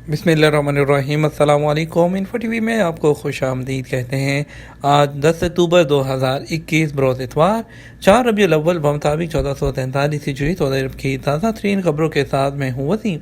بسم اللہ الرحمن الرحیم۔ السلام علیکم۔ انفو ٹی وی میں آپ کو خوش آمدید کہتے ہیں۔ آج 10 اکتوبر 2021 بروز اتوار 4 ربیع الاول بمطابق 1443 ہجری سعودی عرب کی تازہ ترین خبروں کے ساتھ میں ہوں وسیم۔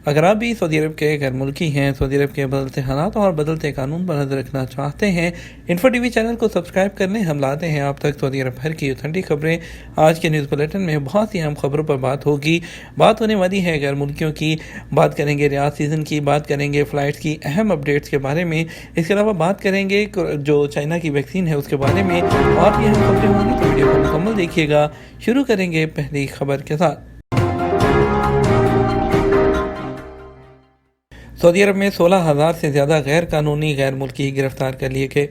اگر آپ بھی سعودی عرب کے غیر ملکی ہیں، سعودی عرب کے بدلتے حالات اور بدلتے قانون پر نظر رکھنا چاہتے ہیں، انفو ٹی وی چینل کو سبسکرائب کر لیں۔ ہم لاتے ہیں آپ تک سعودی عرب بھر کی اوتھینٹک خبریں۔ آج کے نیوز بلیٹن میں بہت سی اہم خبروں پر بات ہوگی۔ بات ہونے والی ہے غیر ملکیوں کی، بات کریں گے ریاض سیزن کی، بات کریں گے فلائٹس کی اہم اپڈیٹس کے بارے میں، اس کے علاوہ بات کریں گے جو چائنا کی ویکسین ہے اس کے بارے میں، اور بھی اہم خبریں ہوں گی تو ویڈیو کو مکمل دیکھیے گا۔ شروع کریں گے پہلی خبر کے ساتھ۔ سعودی عرب میں 16,000 سے زیادہ غیر قانونی غیر ملکی گرفتار کر لیے گئے۔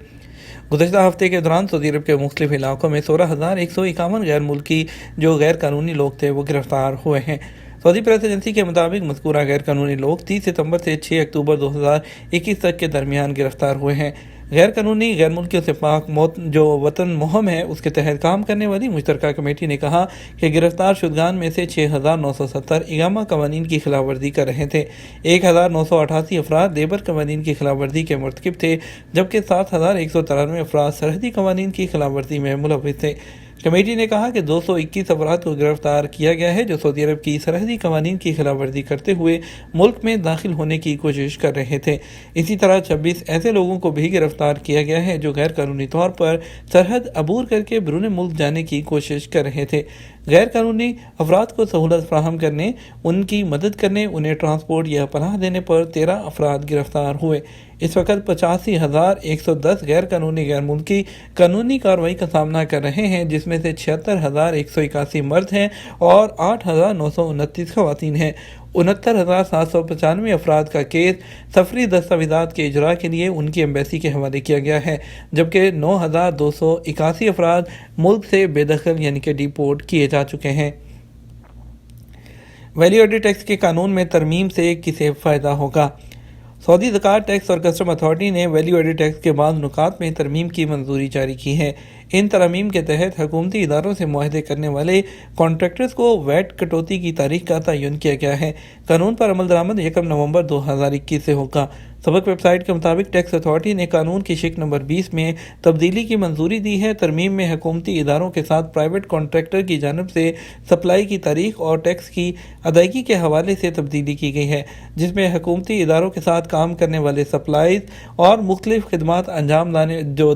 گزشتہ ہفتے کے دوران سعودی عرب کے مختلف علاقوں میں 16,151 غیر ملکی جو غیر قانونی لوگ تھے وہ گرفتار ہوئے ہیں۔ سعودی پریس ایجنسی کے مطابق مذکورہ غیر قانونی لوگ 30 ستمبر سے 6 اکتوبر 2021 تک کے درمیان گرفتار ہوئے ہیں۔ غیر قانونی غیر ملکیوں سے پاک جو وطن مہم ہے اس کے تحت کام کرنے والی مشترکہ کمیٹی نے کہا کہ گرفتار شدگان میں سے 6,970 اقامہ قوانین کی خلاف ورزی کر رہے تھے، 1,988 افراد لیبر قوانین کی خلاف ورزی کے مرتکب تھے، جبکہ 7,193 افراد سرحدی قوانین کی خلاف ورزی میں ملوث تھے۔ کمیٹی نے کہا کہ 221 افراد کو گرفتار کیا گیا ہے جو سعودی عرب کی سرحدی قوانین کی خلاف ورزی کرتے ہوئے ملک میں داخل ہونے کی کوشش کر رہے تھے۔ اسی طرح 26 ایسے لوگوں کو بھی گرفتار کیا گیا ہے جو غیر قانونی طور پر سرحد عبور کر کے بیرون ملک جانے کی کوشش کر رہے تھے۔ غیر قانونی افراد کو سہولت فراہم کرنے، ان کی مدد کرنے، انہیں ٹرانسپورٹ یا پناہ دینے پر 13 افراد گرفتار ہوئے۔ اس وقت 85,110 غیر قانونی غیر ملکی قانونی کارروائی کا سامنا کر رہے ہیں، جس میں سے 76,181 مرد ہیں اور 8,929 خواتین ہیں۔ 69,795 افراد کا کیس سفری دستاویزات کے اجراء کے لیے ان کی ایمبیسی کے حوالے کیا گیا ہے، جبکہ 9,281 افراد ملک سے بے دخل یعنی کہ ڈیپورٹ کیے جا چکے ہیں۔ ویلیو ایڈڈ ٹیکس کے قانون میں ترمیم سے کسے فائدہ ہوگا؟ سعودی زکوٰۃ ٹیکس اور کسٹم اتھارٹی نے ویلیو ایڈڈ ٹیکس کے بعض نکات میں ترمیم کی منظوری جاری کی ہے۔ ان ترامیم کے تحت حکومتی اداروں سے معاہدے کرنے والے کانٹریکٹرز کو ویٹ کٹوتی کی تاریخ کا تعین کیا گیا ہے۔ قانون پر عمل درآمد 1 نومبر 2021 سے ہوگا۔ سبق ویب سائٹ کے مطابق ٹیکس اتھارٹی نے قانون کی شق نمبر 20 میں تبدیلی کی منظوری دی ہے۔ ترمیم میں حکومتی اداروں کے ساتھ پرائیویٹ کانٹریکٹر کی جانب سے سپلائی کی تاریخ اور ٹیکس کی ادائیگی کے حوالے سے تبدیلی کی گئی ہے، جس میں حکومتی اداروں کے ساتھ کام کرنے والے سپلائز اور مختلف خدمات انجام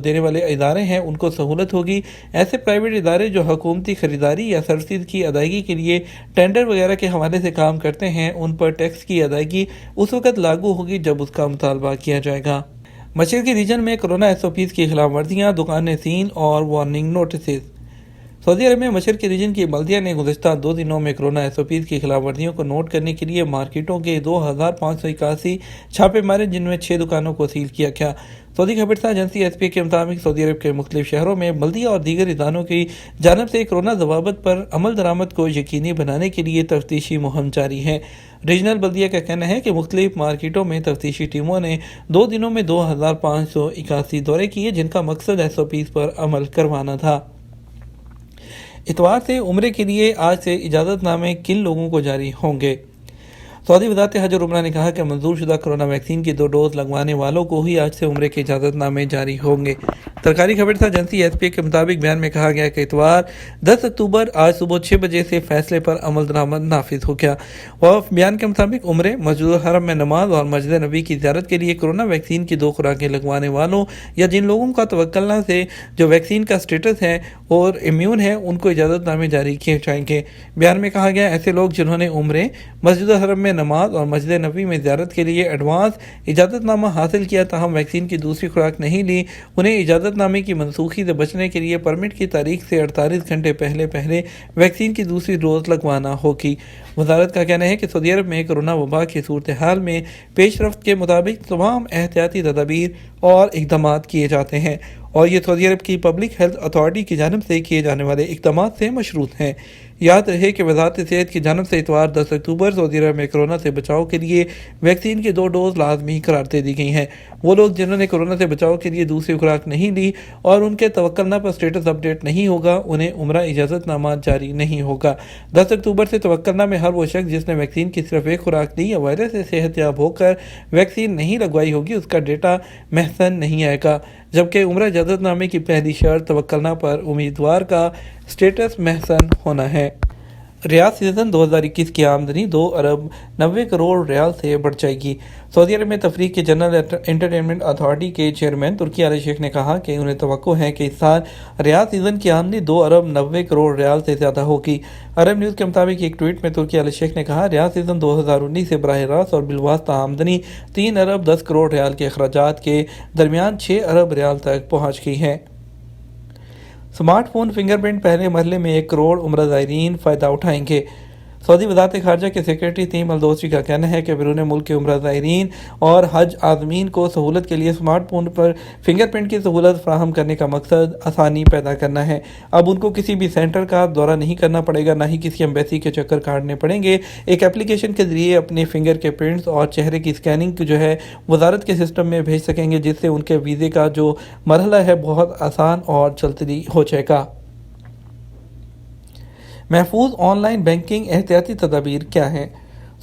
دینے والے ادارے ہیں ان کو سہولت ہوگی۔ ایسے پرائیویٹ ادارے جو حکومتی خریداری یا سروسز کی ادائیگی کے لیے ٹینڈر وغیرہ کے حوالے سے کام کرتے ہیں، ان پر ٹیکس کی ادائیگی اس وقت لاگو ہوگی جب اس کا مطالبہ کیا جائے گا۔ مشرقی ریجن میں کرونا SOPs کی خلاف ورزیاں، دکانیں سیل اور وارننگ نوٹسز۔ سعودی عرب میں مشرقی ریجن کی بلدیہ نے گزشتہ 2 دنوں میں کرونا SOPs کی خلاف ورزیوں کو نوٹ کرنے کے لیے مارکیٹوں کے 2,581 چھاپے مارے، جن میں 6 دکانوں کو سیل کیا گیا۔ سعودی خبرسا ایجنسی SPA کے مطابق سعودی عرب کے مختلف شہروں میں بلدیہ اور دیگر اداروں کی جانب سے کرونا ضوابط پر عمل درآمد کو یقینی بنانے کے لیے تفتیشی مہم جاری ہے۔ ریجنل بلدیہ کا کہنا ہے کہ مختلف مارکیٹوں میں تفتیشی ٹیموں نے 2 دنوں میں 2,581 دورے کیے، جن کا مقصد SOPs پر عمل کروانا تھا۔ اتوار سے عمرے کے لیے آج سے اجازت نامے کن لوگوں کو جاری ہوں گے؟ سعودی وزارت حج اور عمرہ نے کہا کہ منظور شدہ کرونا ویکسین کی 2 ڈوز لگوانے والوں کو ہی آج سے عمرے کے اجازت نامے جاری ہوں گے۔ سرکاری خبرسا ایجنسی SPA کے مطابق بیان میں کہا گیا کہ اتوار 10 اکتوبر آج صبح 6 بجے سے فیصلے پر عمل درآمد نافذ ہو گیا۔ وقف بیان کے مطابق عمرے، مسجد الحرم میں نماز اور مسجد نبی کی زیارت کے لیے کرونا ویکسین کی 2 خوراکیں لگوانے والوں یا جن لوگوں کا توکلنا سے جو ویکسین کا سٹیٹس ہے اور امیون ہے، ان کو اجازت نامے جاری کیے جائیں گے۔ بیان میں کہا گیا ایسے لوگ جنہوں نے عمرے، مسجد الحرم میں نماز اور مسجد نبی میں زیارت کے لیے ایڈوانس اجازت نامہ حاصل کیا تاہم ویکسین کی دوسری خوراک نہیں لی، انہیں اجازت نامے کی منسوخی سے بچنے کے لیے پرمٹ کی تاریخ سے 48 گھنٹے پہلے ویکسین کی دوسری ڈوز لگوانا ہوگی۔ وزارت کا کہنا ہے کہ سعودی عرب میں کرونا وبا کی صورتحال میں پیش رفت کے مطابق تمام احتیاطی تدابیر اور اقدامات کیے جاتے ہیں اور یہ سعودی عرب کی پبلک ہیلتھ اتھارٹی کی جانب سے کیے جانے والے اقدامات سے مشروط ہیں۔ یاد رہے کہ وزارت صحت کی جانب سے اتوار 10 اکتوبر سعودی عرب میں کورونا سے بچاؤ کے لیے ویکسین کی 2 ڈوز لازمی قرار دے دی گئی ہیں۔ وہ لوگ جنہوں نے کورونا سے بچاؤ کے لیے دوسری خوراک نہیں لی اور ان کے توکلنا پر سٹیٹس اپ ڈیٹ نہیں ہوگا، انہیں عمرہ اجازت نامہ جاری نہیں ہوگا۔ 10 اکتوبر سے توکلنا میں ہر وہ شخص جس نے ویکسین کی صرف ایک خوراک لی یا وائرس سے صحت یاب ہو کر ویکسین نہیں لگوائی ہوگی، اس کا ڈیٹا محسن نہیں آئے گا، جبکہ عمرہ اجازت نامے کی پہلی شرط توکلنا پر امیدوار کا سٹیٹس محسن ہونا ہے۔ ریاض سیزن 2021 کی آمدنی 2 ارب 90 کروڑ ریال سے بڑھ جائے گی۔ سعودی عرب میں تفریح کے جنرل انٹرٹینمنٹ اتھارٹی کے چیئرمین ترکی آل شیخ نے کہا کہ انہیں توقع ہے کہ اس سال ریاض سیزن کی آمدنی 2 ارب 90 کروڑ ریال سے زیادہ ہوگی۔ عرب نیوز کے مطابق ایک ٹویٹ میں ترکی آل شیخ نے کہا، ریاض سیزن 2019 سے براہ راست اور بالواسطہ آمدنی 3 ارب 10 کروڑ ریال کے اخراجات کے درمیان 6 ارب ریال تک پہنچ گئی ہے۔ سمارٹ فون فنگر پرنٹ پہلے مرحلے میں 1 کروڑ عمرہ زائرین فائدہ اٹھائیں گے۔ سعودی وزارت خارجہ کے سیکریٹری تیم الدوسری کا کہنا ہے کہ بیرون ملک کے عمرہ زائرین اور حج عازمین کو سہولت کے لیے سمارٹ فون پر فنگر پرنٹ کی سہولت فراہم کرنے کا مقصد آسانی پیدا کرنا ہے۔ اب ان کو کسی بھی سینٹر کا دورہ نہیں کرنا پڑے گا، نہ ہی کسی ایمبیسی کے چکر کاٹنے پڑیں گے۔ ایک اپلیکیشن کے ذریعے اپنے فنگر کے پرنٹس اور چہرے کی اسکیننگ وزارت کے سسٹم میں بھیج سکیں گے، جس سے ان کے ویزے کا جو مرحلہ ہے بہت آسان اور جلدی ہو جائے گا۔ محفوظ آن لائن بینکنگ احتیاطی تدابیر کیا ہیں؟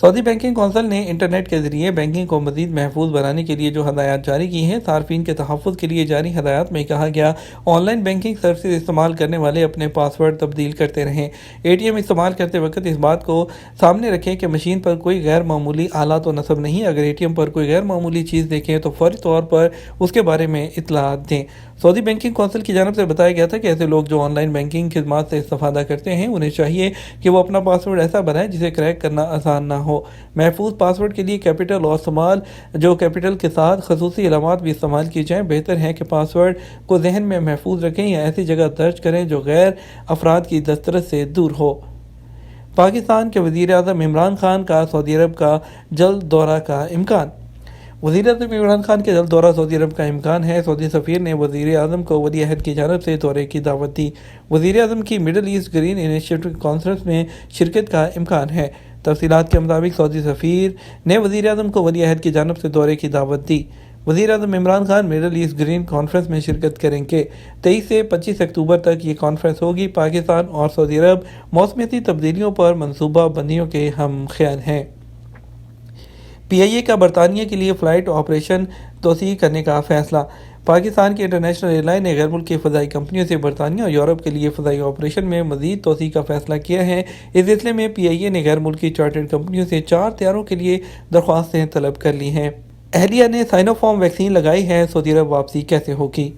سعودی بینکنگ کونسل نے انٹرنیٹ کے ذریعے بینکنگ کو مزید محفوظ بنانے کے لیے جو ہدایات جاری کی ہیں، صارفین کے تحفظ کے لیے جاری ہدایات میں کہا گیا، آن لائن بینکنگ سروسز استعمال کرنے والے اپنے پاس ورڈ تبدیل کرتے رہیں۔ اے ٹی ایم استعمال کرتے وقت اس بات کو سامنے رکھیں کہ مشین پر کوئی غیر معمولی آلات و نصب نہیں۔ اگر اے ٹی ایم پر کوئی غیر معمولی چیز دیکھیں تو فوری طور پر اس کے بارے میں اطلاعات دیں۔ سعودی بینکنگ کونسل کی جانب سے بتایا گیا تھا کہ ایسے لوگ جو آن لائن بینکنگ خدمات سے استفادہ کرتے ہیں، انہیں چاہیے کہ وہ اپنا پاس ورڈ ایسا بنائیں جسے کریک کرنا آسان نہ ہو۔ محفوظ پاس ورڈ کے لیے کیپٹل اور اسمال کیپٹل کے ساتھ خصوصی علامات بھی استعمال کی جائیں۔ بہتر ہے کہ پاس ورڈ کو ذہن میں محفوظ رکھیں یا ایسی جگہ درج کریں جو غیر افراد کی دسترس سے دور ہو۔ پاکستان کے وزیر اعظم عمران خان کا سعودی عرب کا جلد دورہ کا امکان۔ وزیر اعظم عمران خان کے جلد دورہ سعودی عرب کا امکان ہے۔ سعودی سفیر نے وزیر اعظم کو ولی عہد کی جانب سے دورے کی دعوت دی۔ وزیر اعظم کی Middle asset Green Initiative conference میں شرکت کا امکان ہے۔ تفصیلات کے مطابق سعودی سفیر نے وزیر اعظم کو ولی عہد کی جانب سے دورے کی دعوت دی۔ وزیر اعظم Imran Khan middle asset green conference میں شرکت کریں گے۔ 23 سے 25 اکتوبر تک یہ کانفرنس ہوگی۔ پاکستان اور سعودی عرب موسمیاتی تبدیلیوں پر منصوبہ بندیوں کے ہم خیال ہیں۔ پی آئی اے کا برطانیہ کے لیے فلائٹ آپریشن توسیع کرنے کا فیصلہ۔ پاکستان کی انٹرنیشنل ایئر لائن نے غیر ملکی فضائی کمپنیوں سے برطانیہ اور یورپ کے لیے فضائی آپریشن میں مزید توسیع کا فیصلہ کیا ہے۔ اس سلسلے میں پی آئی اے نے غیر ملکی چارٹرڈ کمپنیوں سے 4 طیاروں کے لیے درخواستیں طلب کر لی ہیں۔ اہلیہ نے سائنو فارم ویکسین لگائی ہے، سعودی عرب واپسی کیسے ہوگی؟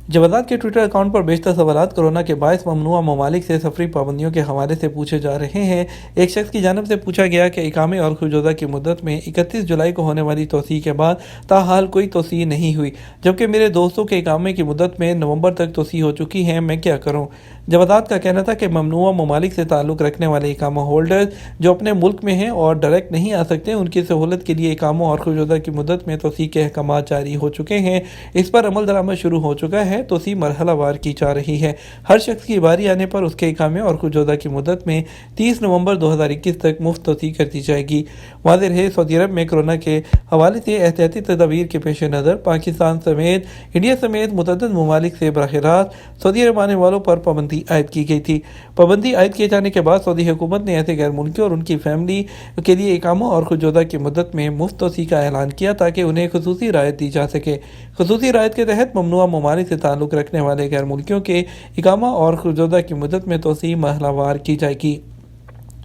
جوادات کے ٹویٹر اکاؤنٹ پر بیشتر سوالات کورونا کے باعث ممنوعہ ممالک سے سفری پابندیوں کے حوالے سے پوچھے جا رہے ہیں۔ ایک شخص کی جانب سے پوچھا گیا کہ اقامے اور خوشگوار کی مدت میں 31 جولائی کو ہونے والی توسیع کے بعد تاحال کوئی توسیع نہیں ہوئی، جبکہ میرے دوستوں کے اقامے کی مدت میں نومبر تک توسیع ہو چکی ہے، میں کیا کروں؟ جوادات کا کہنا تھا کہ ممنوعہ ممالک سے تعلق رکھنے والے اقامہ ہولڈرز جو اپنے ملک میں ہیں اور ڈائریکٹ نہیں آ سکتے، ان کی سہولت کے لیے اقامہ اور خوشگوار کی مدت میں توسیع کے احکامات جاری ہو چکے ہیں۔ اس پر عمل درآمد شروع ہو چکا ہے۔ توسیع مرحلہ وار کی جا رہی ہے۔ ہر شخص کی باری آنے پر اس کے اقامے اور خوشگوار کی مدت میں 30 نومبر 2021 تک مفت توسیع کر دی جائے گی۔ واضح رہے، سعودی عرب میں کورونا کے حوالے سے احتیاطی تدابیر کے پیش نظر پاکستان سمیت انڈیا سمیت متعدد ممالک سے براہ راست سعودی عرب آنے والوں پر پابندی عائد کی گئی تھی۔ پابندی عائد کیے جانے کے بعد سعودی حکومت نے ایسے غیر ملکیوں اور ان کی فیملی کے لیے اقامہ اور خوشگوار کی مدت میں مفت توسیع کا اعلان کیا تاکہ انہیں خصوصی رعایت دی جا سکے۔ خصوصی رعایت کے تحت ممنوعہ ممالک سے تعلق رکھنے والے غیر ملکیوں کے اقامہ اور خوشگوار کی مدت میں توسیع مرحلہ وار کی جائے گی۔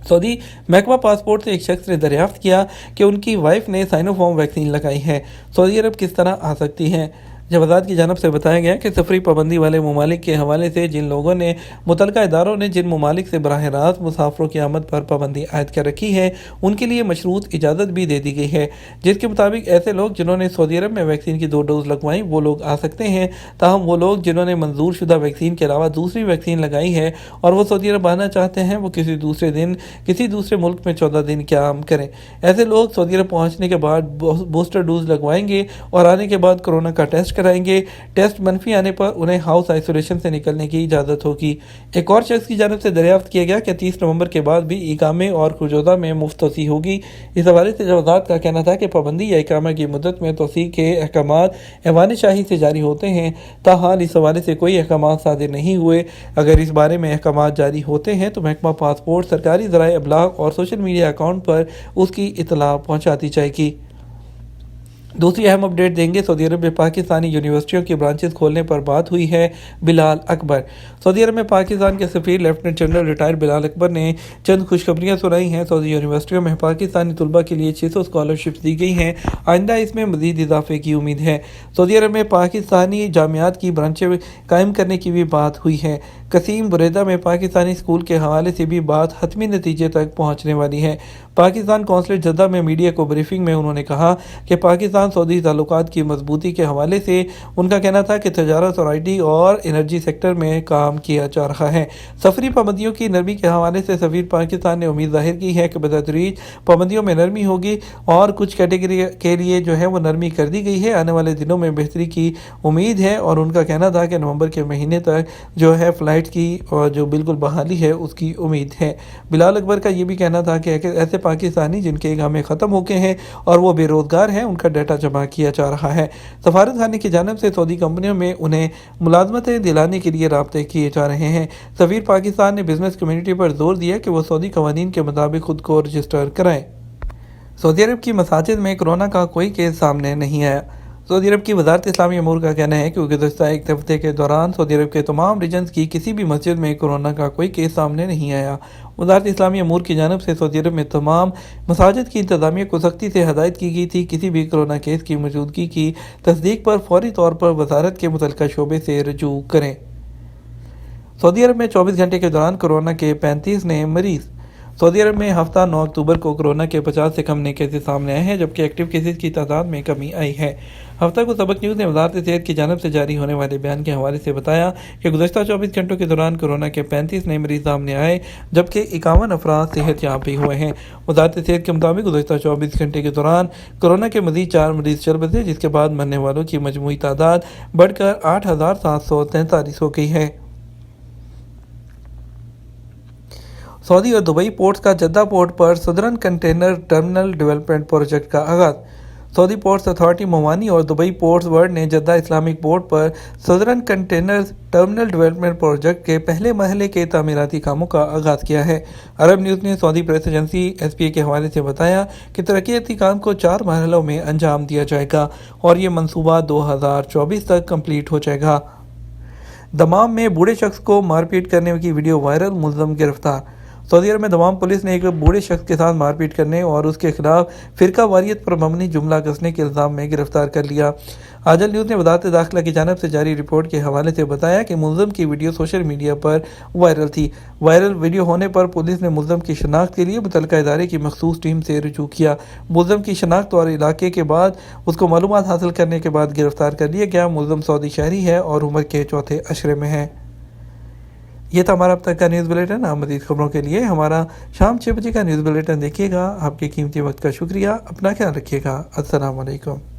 سعودی محکمہ پاسپورٹ سے ایک شخص نے دریافت کیا کہ ان کی وائف نے سائنو فارم ویکسین لگائی ہے، سعودی عرب کس طرح آ سکتی ہیں؟ جوادات کی جانب سے بتایا گیا کہ سفری پابندی والے ممالک کے حوالے سے جن لوگوں نے متعلقہ اداروں نے جن ممالک سے براہ راست مسافروں کی آمد پر پابندی عائد کر رکھی ہے، ان کے لیے مشروط اجازت بھی دے دی گئی ہے، جس کے مطابق ایسے لوگ جنہوں نے سعودی عرب میں ویکسین کی 2 ڈوز لگوائیں وہ لوگ آ سکتے ہیں۔ تاہم وہ لوگ جنہوں نے منظور شدہ ویکسین کے علاوہ دوسری ویکسین لگائی ہے اور وہ سعودی عرب آنا چاہتے ہیں، وہ کسی دوسرے ملک میں 14 دن قیام کریں۔ ایسے لوگ سعودی عرب پہنچنے کے بعد بوسٹر ڈوز لگوائیں گے اور آنے کے بعد کورونا کا ٹیسٹ کرائیں گے۔ ٹیسٹ منفی آنے پر انہیں ہاؤس آئسولیشن سے نکلنے کی اجازت ہوگی۔ ایک اور شخص کی جانب سے دریافت کیا گیا کہ 30 نومبر کے بعد بھی اقامے اور کھجودہ میں مفت توسیع ہوگی۔ اس حوالے سے جوازات کا کہنا تھا کہ پابندی یا اقامہ کی مدت میں توسیع کے احکامات ایوان شاہی سے جاری ہوتے ہیں، تاحال اس حوالے سے کوئی احکامات صادر نہیں ہوئے۔ اگر اس بارے میں احکامات جاری ہوتے ہیں تو محکمہ پاسپورٹ سرکاری ذرائع ابلاغ اور سوشل میڈیا اکاؤنٹ پر اس کی اطلاع پہنچاتی جائے گی۔ دوسری اہم اپڈیٹ دیں گے۔ سعودی عرب میں پاکستانی یونیورسٹیوں کی برانچز کھولنے پر بات ہوئی ہے۔ بلال اکبر۔ سعودی عرب میں پاکستان کے سفیر لیفٹیننٹ جنرل ریٹائر بلال اکبر نے چند خوشخبریاں سنائی ہیں۔ سعودی یونیورسٹیوں میں پاکستانی طلباء کے لیے 600 اسکالرشپس دی گئی ہیں۔ آئندہ اس میں مزید اضافے کی امید ہے۔ سعودی عرب میں پاکستانی جامعات کی برانچیں قائم کرنے کی بھی بات ہوئی ہے۔ قصیم بریدہ میں پاکستانی اسکول کے حوالے سے بھی بات حتمی نتیجے تک پہنچنے والی ہے۔ پاکستان قونصلیٹ جدہ میں میڈیا کو بریفنگ میں انہوں نے کہا کہ پاکستان سعودی تعلقات کی مضبوطی کے حوالے سے ان کا کہنا تھا کہ تجارت اور آئی ٹی اور انرجی سیکٹر میں کام کیا جا رہا ہے۔ سفری پابندیوں کی نرمی کے حوالے سے سفیر پاکستان نے امید ظاہر کی ہے کہ بتدریج پابندیوں میں نرمی ہوگی اور کچھ کیٹیگری کے لیے جو ہے وہ نرمی کر دی گئی ہے۔ آنے والے دنوں میں بہتری کی امید ہے اور ان کا کہنا تھا کہ نومبر کے مہینے تک جو ہے فلائٹ کی جو بالکل بحالی ہے اس کی امید ہے۔ بلال اکبر کا یہ بھی کہنا تھا کہ ایسے پاکستانی جن کے اقامے ختم ہو گئے ہیں اور وہ بے روزگار ہیں ان کا ڈیٹا جمع کیا جا رہا ہے۔ سفارت خانے کی جانب سے سعودی کمپنیوں میں انہیں ملازمتیں دلانے کے لیے رابطے کیے جا رہے ہیں۔ سفیر پاکستان نے بزنس کمیونٹی پر زور دیا کہ وہ سعودی قوانین کے مطابق خود کو رجسٹر کرائیں۔ سعودی عرب کی مساجد میں کورونا کا کوئی کیس سامنے نہیں آیا۔ سعودی عرب کی وزارت اسلامی امور کا کہنا ہے کہ گزشتہ ایک ہفتے کے دوران سعودی عرب کے تمام ریجنز کی کسی بھی مسجد میں کورونا کا کوئی کیس سامنے نہیں آیا۔ وزارت اسلامی امور کی جانب سے سعودی عرب میں تمام مساجد کی انتظامیہ کو سختی سے ہدایت کی گئی تھی کسی بھی کورونا کیس کی موجودگی کی تصدیق پر فوری طور پر وزارت کے متعلقہ شعبے سے رجوع کریں۔ سعودی عرب میں 24 گھنٹے کے دوران کورونا کے 35 نئے مریض۔ سعودی عرب میں ہفتہ 9 اکتوبر کو کورونا کے 50 سے کم نئے کیسز سامنے آئے ہیں جبکہ ایکٹیو کیسز کی تعداد میں کمی آئی ہے۔ ہفتہ کو سبق نیوز نے وزارت صحت کی جانب سے جاری ہونے والے بیان کے حوالے سے بتایا کہ گزشتہ 24 گھنٹوں کے دوران کورونا کے 35 نئے مریض سامنے آئے جبکہ 51 افراد صحت یاب بھی ہوئے ہیں۔ وزارت صحت کے مطابق گزشتہ 24 گھنٹے کے دوران کورونا کے مزید 4 مریض چل بسے جس کے بعد مرنے والوں کی مجموعی تعداد بڑھ کر 8743 ہو گئی ہے۔ سعودی اور دبئی پورٹس کا جدہ پورٹ پر southern container terminal development project کا آغاز۔ سعودی پورٹس اتھارٹی موانی اور دبئی پورٹس ورلڈ نے جدہ اسلامک پورٹ پر southern container terminal development project کے پہلے مرحلے کے تعمیراتی کاموں کا آغاز کیا ہے۔ عرب نیوز نے سعودی پریس ایجنسی SPA کے حوالے سے بتایا کہ ترقیاتی کام کو 4 مرحلوں میں انجام دیا جائے گا اور یہ منصوبہ 2024 تک کمپلیٹ ہو جائے گا۔ دمام میں بوڑھے شخص کو مار پیٹ کرنے کی ویڈیو وائرل، ملزم گرفتار۔ سعودی عرب میں دمام پولیس نے ایک بوڑھے شخص کے ساتھ مار پیٹ کرنے اور اس کے خلاف فرقہ واریت پر مبنی جملہ کسنے کے الزام میں گرفتار کر لیا۔ آجل نیوز نے وزارت داخلہ کی جانب سے جاری رپورٹ کے حوالے سے بتایا کہ ملزم کی ویڈیو سوشل میڈیا پر وائرل تھی۔ وائرل ویڈیو ہونے پر پولیس نے ملزم کی شناخت کے لیے متعلقہ ادارے کی مخصوص ٹیم سے رجوع کیا۔ ملزم کی شناخت اور علاقے کے بعد اس کو معلومات حاصل کرنے کے بعد گرفتار کر لیا گیا۔ ملزم سعودی شہری ہے اور عمر کے 4 عشرے میں ہے۔ یہ تھا ہمارا اب تک کا نیوز بلیٹن۔ آپ مزید خبروں کے لیے ہمارا شام 6 بجے کا نیوز بلیٹن دیکھیے گا۔ آپ کے قیمتی وقت کا شکریہ۔ اپنا خیال رکھیے گا۔ السلام علیکم۔